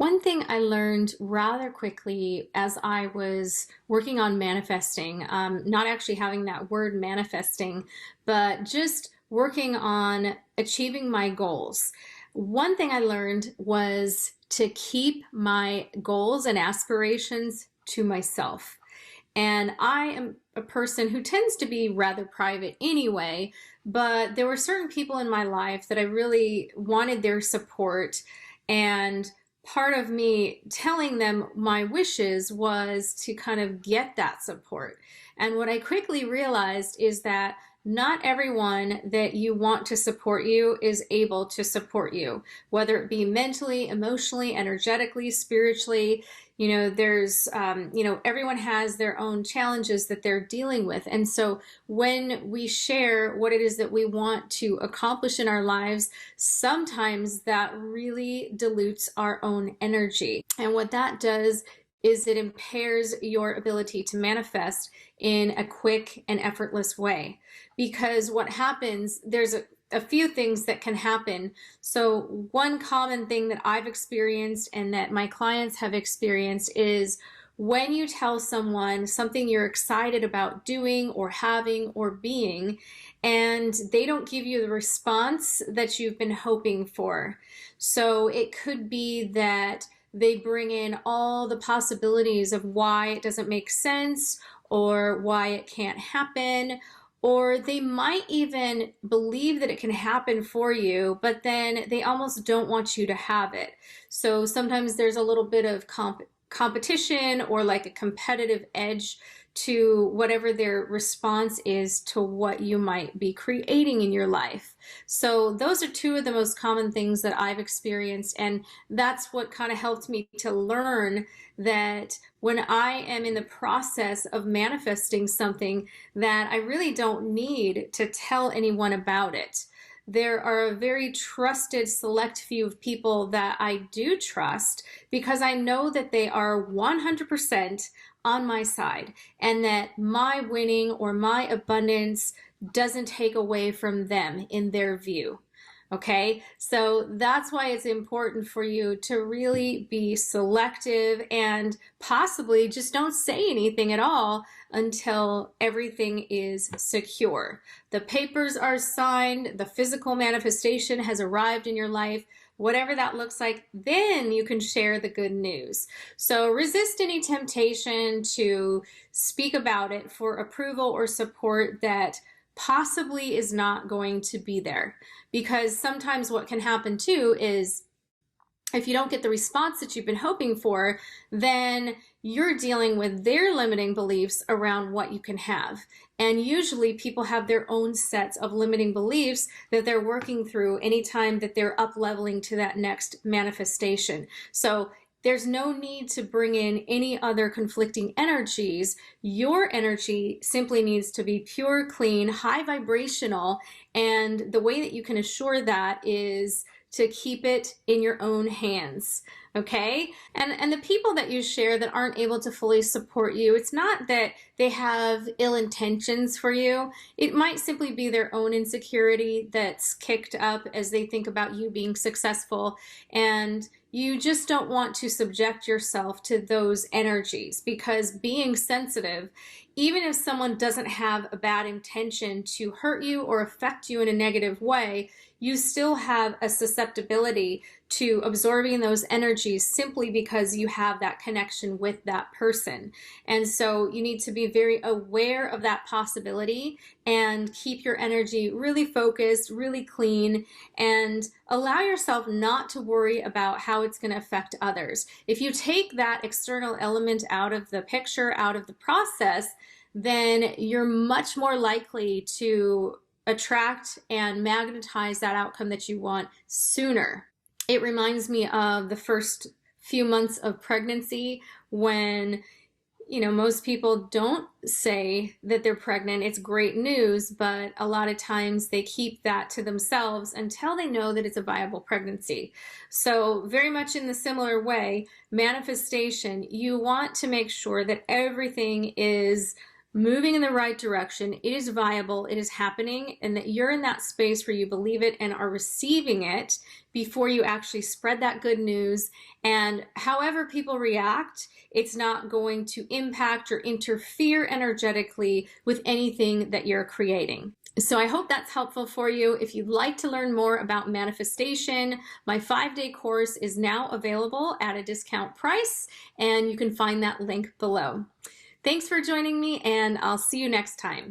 One thing I learned rather quickly as I was working on manifesting, not actually having that word manifesting, but just working on achieving my goals. One thing I learned was to keep my goals and aspirations to myself. And I am a person who tends to be rather private anyway, but there were certain people in my life that I really wanted their support. And part of me telling them my wishes was to kind of get that support. And what I quickly realized is that not everyone that you want to support you is able to support you, whether it be mentally, emotionally, energetically, spiritually. Everyone has their own challenges that they're dealing with. And so when we share what it is that we want to accomplish in our lives, sometimes that really dilutes our own energy. And what that does is it impairs your ability to manifest in a quick and effortless way. Because what happens, there's a few things that can happen. So one common thing that I've experienced and that my clients have experienced is when you tell someone something you're excited about doing or having or being, and they don't give you the response that you've been hoping for. So it could be that they bring in all the possibilities of why it doesn't make sense or why it can't happen, or they might even believe that it can happen for you, but then they almost don't want you to have it. So sometimes there's a little bit of competition or like a competitive edge to whatever their response is to what you might be creating in your life. So those are two of the most common things that I've experienced, and that's what kind of helped me to learn that when I am in the process of manifesting something, that I really don't need to tell anyone about it. There are a very trusted select few of people that I do trust because I know that they are 100% on my side and that my winning or my abundance doesn't take away from them in their view. Okay, so that's why it's important for you to really be selective and possibly just don't say anything at all until everything is secure. The papers are signed, the physical manifestation has arrived in your life, whatever that looks like, then you can share the good news. So resist any temptation to speak about it for approval or support that possibly is not going to be there. Because sometimes what can happen too is if you don't get the response that you've been hoping for, then you're dealing with their limiting beliefs around what you can have. And usually people have their own sets of limiting beliefs that they're working through anytime that they're up leveling to that next manifestation. So there's no need to bring in any other conflicting energies. Your energy simply needs to be pure, clean, high vibrational. And the way that you can assure that is to keep it in your own hands. Okay? And the people that you share that aren't able to fully support you, it's not that they have ill intentions for you. It might simply be their own insecurity that's kicked up as they think about you being successful, and you just don't want to subject yourself to those energies, because being sensitive, even if someone doesn't have a bad intention to hurt you or affect you in a negative way, you still have a susceptibility to absorbing those energies simply because you have that connection with that person. And so you need to be very aware of that possibility and keep your energy really focused, really clean, and allow yourself not to worry about how it's going to affect others. If you take that external element out of the picture, out of the process, then you're much more likely to attract and magnetize that outcome that you want sooner. It reminds me of the first few months of pregnancy when, most people don't say that they're pregnant. It's great news, but a lot of times they keep that to themselves until they know that it's a viable pregnancy. So very much in the similar way, manifestation, you want to make sure that everything is moving in the right direction. It is viable, it is happening, and that you're in that space where you believe it and are receiving it before you actually spread that good news. And however people react, it's not going to impact or interfere energetically with anything that you're creating. So I hope that's helpful for you. If you'd like to learn more about manifestation, my 5-day course is now available at a discount price, and you can find that link below. Thanks for joining me, and I'll see you next time.